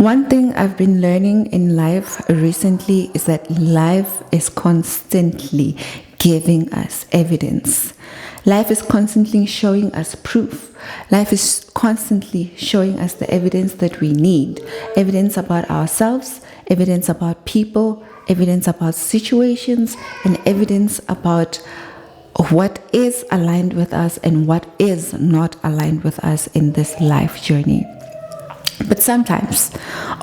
One thing I've been learning in life recently is that life is constantly giving us evidence. Life is constantly showing us proof. Life is constantly showing us the evidence that we need. Evidence about ourselves, evidence about people, evidence about situations, and evidence about what is aligned with us and what is not aligned with us in this life journey. But sometimes,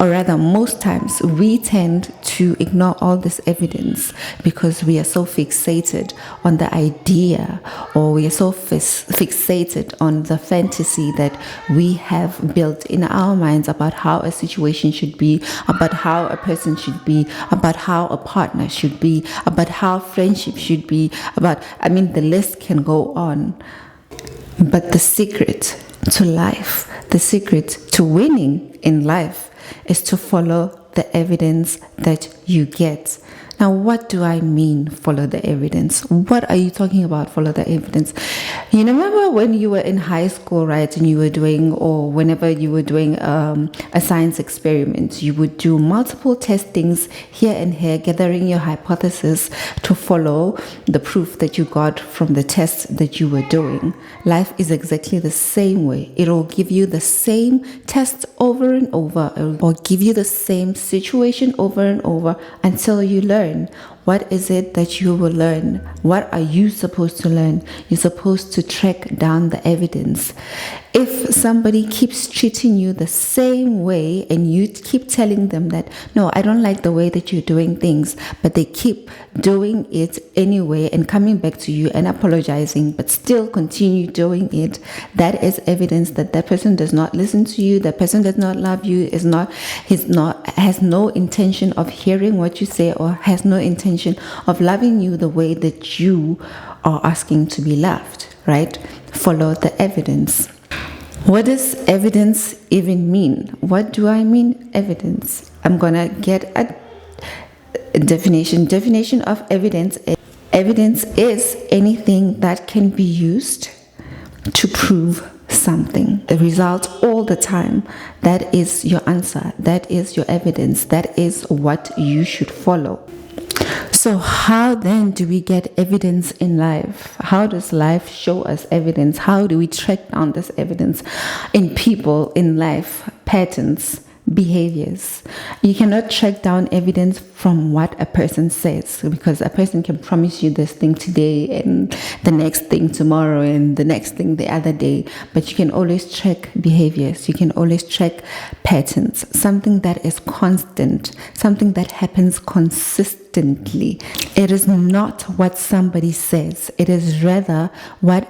or rather most times, we tend to ignore all this evidence because we are so fixated on the idea, or we are so fixated on the fantasy that we have built in our minds about how a situation should be, about how a person should be, about how a partner should be, about how friendship should be, the list can go on. But the secret to life, the secret to winning in life, is to follow the evidence that you get. Now, what do I mean, follow the evidence? What are you talking about, follow the evidence? You remember when you were in high school, right, and you were doing, or whenever you were doing a science experiment, you would do multiple testings here and here, gathering your hypothesis to follow the proof that you got from the test that you were doing. Life is exactly the same way. It will give you the same test over and over, or give you the same situation over and over until you learn. What is it that you will learn? What are you supposed to learn? You're supposed to track down the evidence. If somebody keeps treating you the same way and you keep telling them that, no, I don't like the way that you're doing things, but they keep doing it anyway and coming back to you and apologizing, but still continue doing it, that is evidence that that person does not listen to you, that person does not love you, has no intention of hearing what you say, or has no intention of loving you the way that you are asking to be loved, right? Follow the evidence. What does evidence even mean? What do I mean, evidence? I'm gonna get a definition. Definition of evidence. Evidence is anything that can be used to prove something. The result all the time. That is your answer. That is your evidence. That is what you should follow. So how then do we get evidence in life? How does life show us evidence? How do we track down this evidence in people, in life, patterns, behaviors? You cannot track down evidence from what a person says, because a person can promise you this thing today and the next thing tomorrow and the next thing the other day, but you can always track behaviors. You can always track patterns, something that is constant, something that happens consistently. It is not what somebody says. It is rather what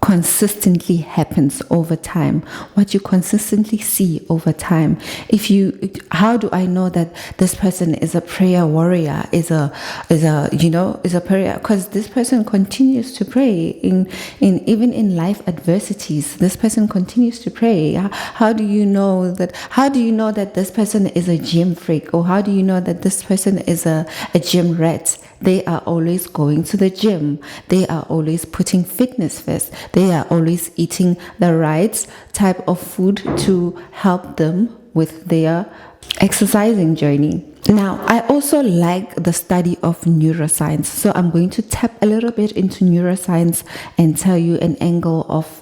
consistently happens over time, what you consistently see over time. How do I know that this person is a prayer warrior, is a prayer? Because this person continues to pray even in life adversities. This person continues to pray. How do you know that? How do you know that this person is a gym freak, or how do you know that this person is a gym rat? They are always going to the gym. They are always putting fitness first. They are always eating the right type of food to help them with their exercising journey. Now, I also like the study of neuroscience. So I'm going to tap a little bit into neuroscience and tell you an angle of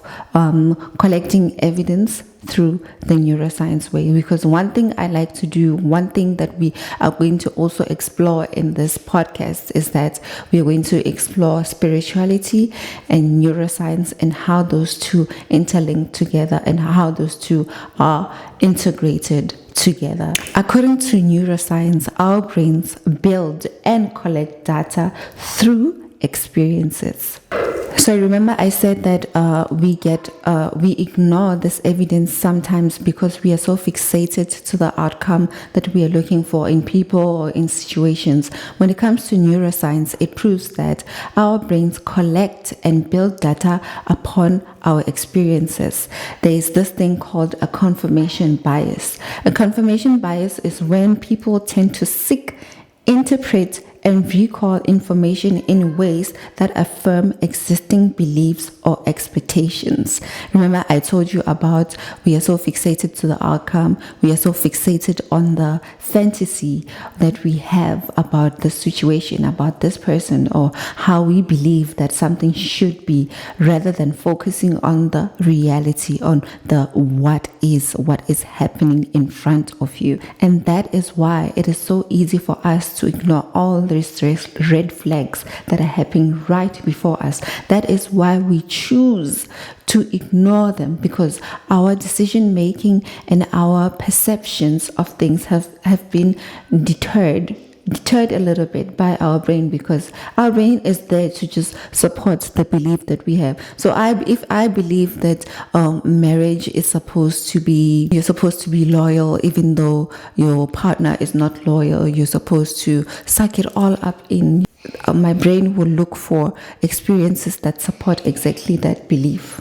collecting evidence through the neuroscience way. Because one thing I like to do, one thing that we are going to also explore in this podcast, is that we are going to explore spirituality and neuroscience and how those two interlink together and how those two are integrated together. According to neuroscience, our brains build and collect data through experiences. So remember I said that we ignore this evidence sometimes because we are so fixated to the outcome that we are looking for in people or in situations. When it comes to neuroscience, it proves that our brains collect and build data upon our experiences. There is this thing called a confirmation bias. A confirmation bias is when people tend to seek, interpret, and recall information in ways that affirm existing beliefs or expectations. Remember, I told you about we are so fixated to the outcome, we are so fixated on the fantasy that we have about the situation, about this person, or how we believe that something should be, rather than focusing on the reality, on the what is happening in front of you. And that is why it is so easy for us to ignore all these red flags that are happening right before us. That is why we choose to ignore them, because our decision making and our perceptions of things have been deterred a little bit by our brain, because our brain is there to just support the belief that we have. So if I believe that marriage is you're supposed to be loyal, even though your partner is not loyal, you're supposed to suck it all up in. My brain will look for experiences that support exactly that belief.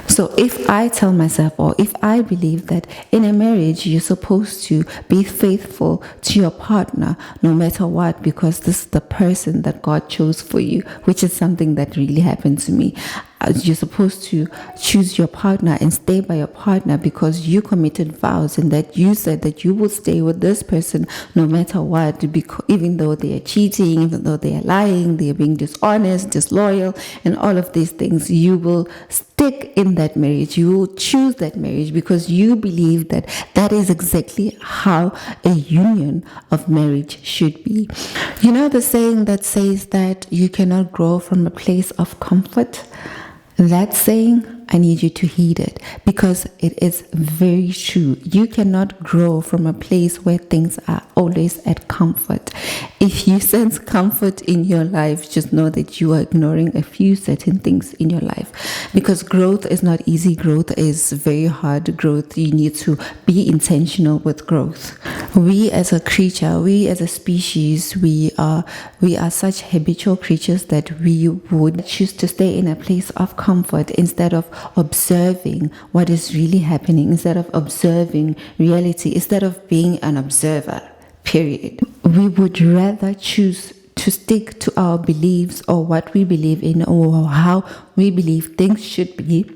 So if I tell myself, or if I believe that in a marriage you're supposed to be faithful to your partner no matter what, because this is the person that God chose for you, which is something that really happened to me. You're supposed to choose your partner and stay by your partner because you committed vows, and that you said that you will stay with this person no matter what, even though they are cheating, even though they are lying, they are being dishonest, disloyal, and all of these things. You will stick in that marriage. You will choose that marriage because you believe that that is exactly how a union of marriage should be. You know the saying that says that you cannot grow from a place of comfort? That saying, I need you to heed it, because it is very true. You cannot grow from a place where things are always at comfort. If you sense comfort in your life, just know that you are ignoring a few certain things in your life, because growth is not easy. Growth is very hard. Growth, you need to be intentional with growth. We as a creature, we as a species, we are such habitual creatures that we would choose to stay in a place of comfort instead of observing what is really happening, instead of observing reality, instead of being an observer, period. We would rather choose to stick to our beliefs, or what we believe in, or how we believe things should be,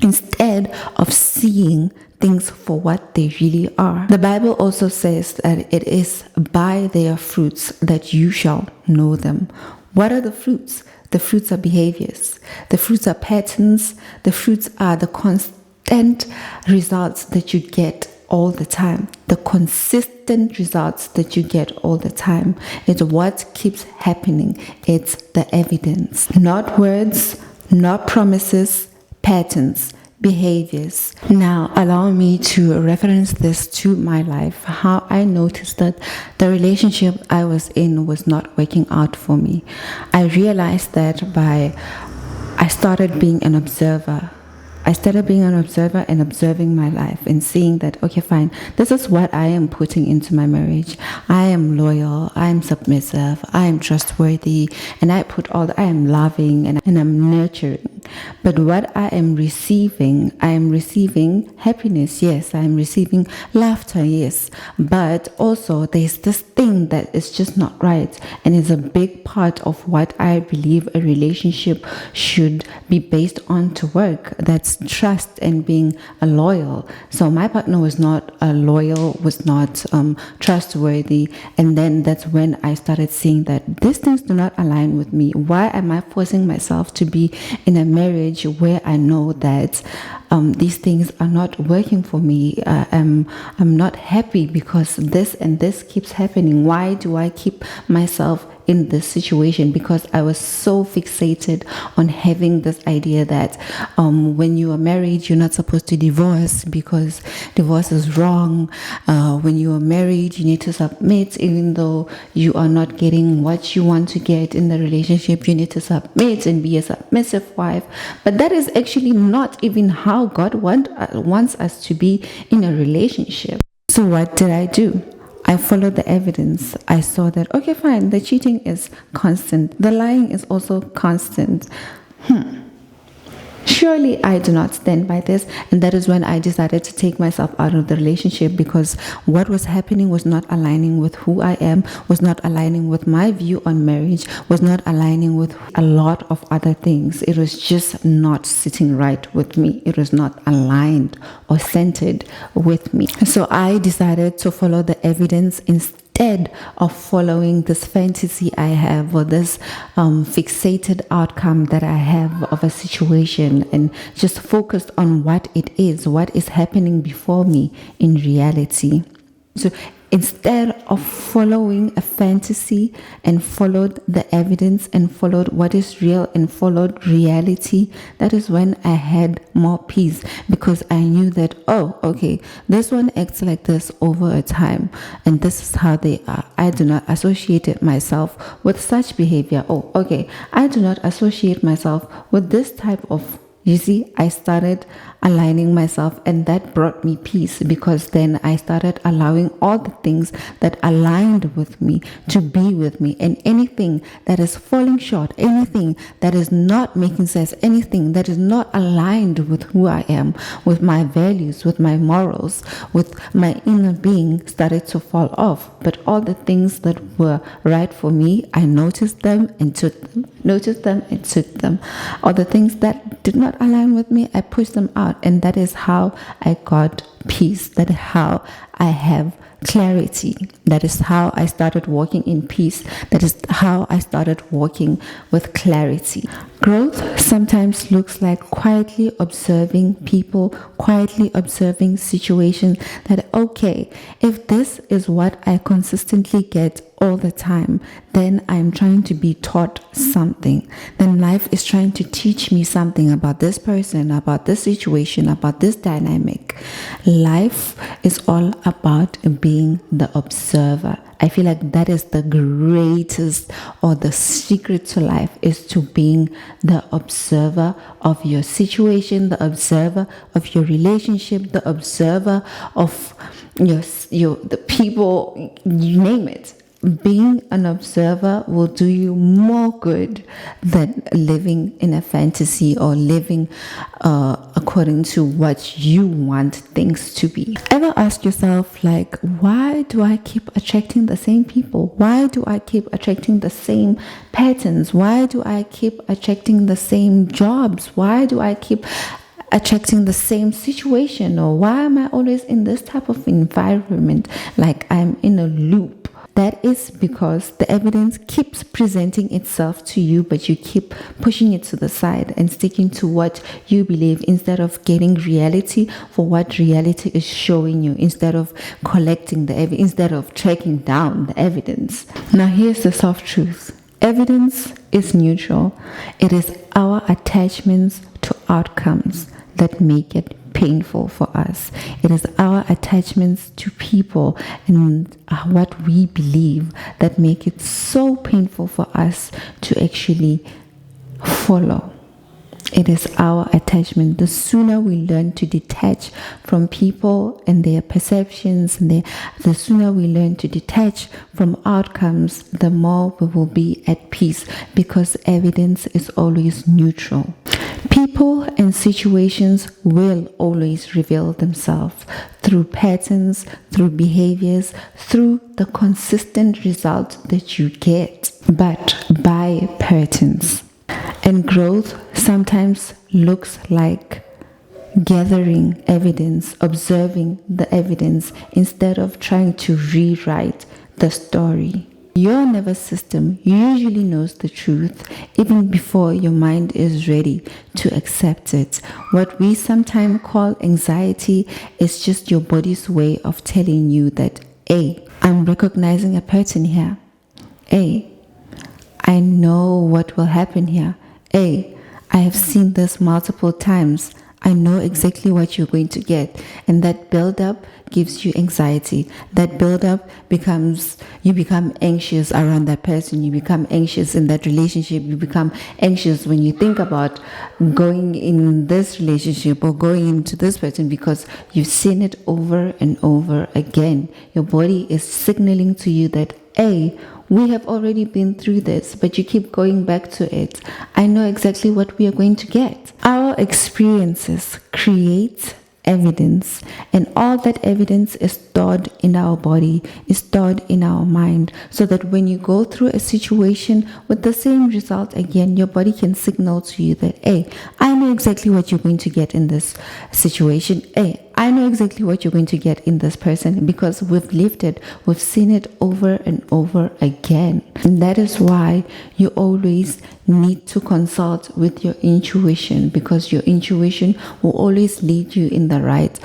instead of seeing things for what they really are. The Bible also says that it is by their fruits that you shall know them. What are the fruits? The fruits are behaviors. The fruits are patterns. The fruits are the constant results that you get all the time. The consistent results that you get all the time. It's what keeps happening. It's the evidence. Not words, not promises, patterns, behaviors. Now, allow me to reference this to my life. How I noticed that the relationship I was in was not working out for me. I realized that I started being an observer. I started being an observer and observing my life and seeing that, okay, fine, this is what I am putting into my marriage. I am loyal, I am submissive, I am trustworthy, and I am loving and I'm nurturing. But what I am receiving happiness, yes. I am receiving laughter, yes. But also there's this thing that is just not right, and is a big part of what I believe a relationship should be based on to work. That's trust and being loyal. So my partner was not loyal, was not trustworthy, and then that's when I started seeing that these things do not align with me. Why am I forcing myself to be in a marriage where I know that these things are not working for me? I'm not happy because this and this keeps happening. Why do I keep myself in this situation? Because I was so fixated on having this idea that when you are married, you're not supposed to divorce because divorce is wrong. When you are married, you need to submit, even though you are not getting what you want to get in the relationship. You need to submit and be a submissive wife. But that is actually not even how God wants us to be in a relationship. So what did I do? I followed the evidence. I saw that, okay, fine, the cheating is constant. The lying is also constant. Surely I do not stand by this. And that is when I decided to take myself out of the relationship, because what was happening was not aligning with who I am, was not aligning with my view on marriage, was not aligning with a lot of other things. It was just not sitting right with me. It was not aligned or centered with me. So I decided to follow the evidence instead of following this fantasy I have, or this fixated outcome that I have of a situation, and just focused on what it is, what is happening before me in reality. So instead of following a fantasy and followed the evidence and followed what is real and followed reality, that is when I had more peace, because I knew that, oh, okay, this one acts like this over a time, and this is how they are. I do not associate myself with such behavior. Oh, okay, I do not associate myself with this type of. You see, I started aligning myself, and that brought me peace, because then I started allowing all the things that aligned with me to be with me, and anything that is falling short, anything that is not making sense, anything that is not aligned with who I am, with my values, with my morals, with my inner being, started to fall off. But all the things that were right for me, I noticed them and took them, noticed them and took them. All the things that did not align with me, I pushed them out. And that is how I got peace. That is how I have clarity. That is how I started walking in peace. That is how I started walking with clarity. Growth sometimes looks like quietly observing people, quietly observing situations, that, okay, if this is what I consistently get all the time, then I'm trying to be taught something. Then life is trying to teach me something about this person, about this situation, about this dynamic. Life is all about being the observer. I feel like that is the greatest, or the secret to life, is to being the observer of your situation, the observer of your relationship, the observer of the people, you name it. Being an observer will do you more good than living in a fantasy or living according to what you want things to be. Ever ask yourself, like, why do I keep attracting the same people? Why do I keep attracting the same patterns? Why do I keep attracting the same jobs? Why do I keep attracting the same situation? Or why am I always in this type of environment, like I'm in a loop? That is because the evidence keeps presenting itself to you, but you keep pushing it to the side and sticking to what you believe, instead of getting reality for what reality is showing you, instead of collecting the evidence, instead of tracking down the evidence. Now here's the soft truth. Evidence is neutral. It is our attachments to outcomes that make it painful for us. It is our attachments to people and what we believe that make it so painful for us to actually follow. It is our attachment. The sooner we learn to detach from people and their perceptions, and the sooner we learn to detach from outcomes, the more we will be at peace, because evidence is always neutral. People and situations will always reveal themselves through patterns, through behaviors, through the consistent result that you get, but by patterns. And growth sometimes looks like gathering evidence, observing the evidence, instead of trying to rewrite the story. Your nervous system usually knows the truth even before your mind is ready to accept it. What we sometimes call anxiety is just your body's way of telling you that, hey, I'm recognizing a pattern here. Hey, I know what will happen here. Hey, I have seen this multiple times. I know exactly what you're going to get. And that build-up gives you anxiety. That build-up you become anxious around that person. You become anxious in that relationship. You become anxious when you think about going in this relationship or going into this person, because you've seen it over and over again. Your body is signaling to you that, hey, we have already been through this, but you keep going back to it. I know exactly what we are going to get. Our experiences create evidence, and all that evidence is stored in our body, is stored in our mind, so that when you go through a situation with the same result again, your body can signal to you that, hey, I know exactly what you're going to get in this situation. Hey, I know exactly what you're going to get in this person, because we've lived it, we've seen it over and over again. And that is why you always need to consult with your intuition, because your intuition will always lead you in the right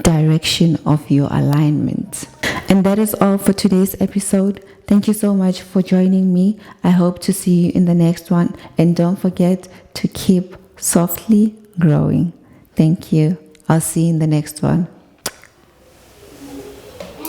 direction of your alignment. And that is all for today's episode. Thank you so much for joining me. I hope to see you in the next one. And don't forget to keep softly growing. Thank you. I'll see you in the next one.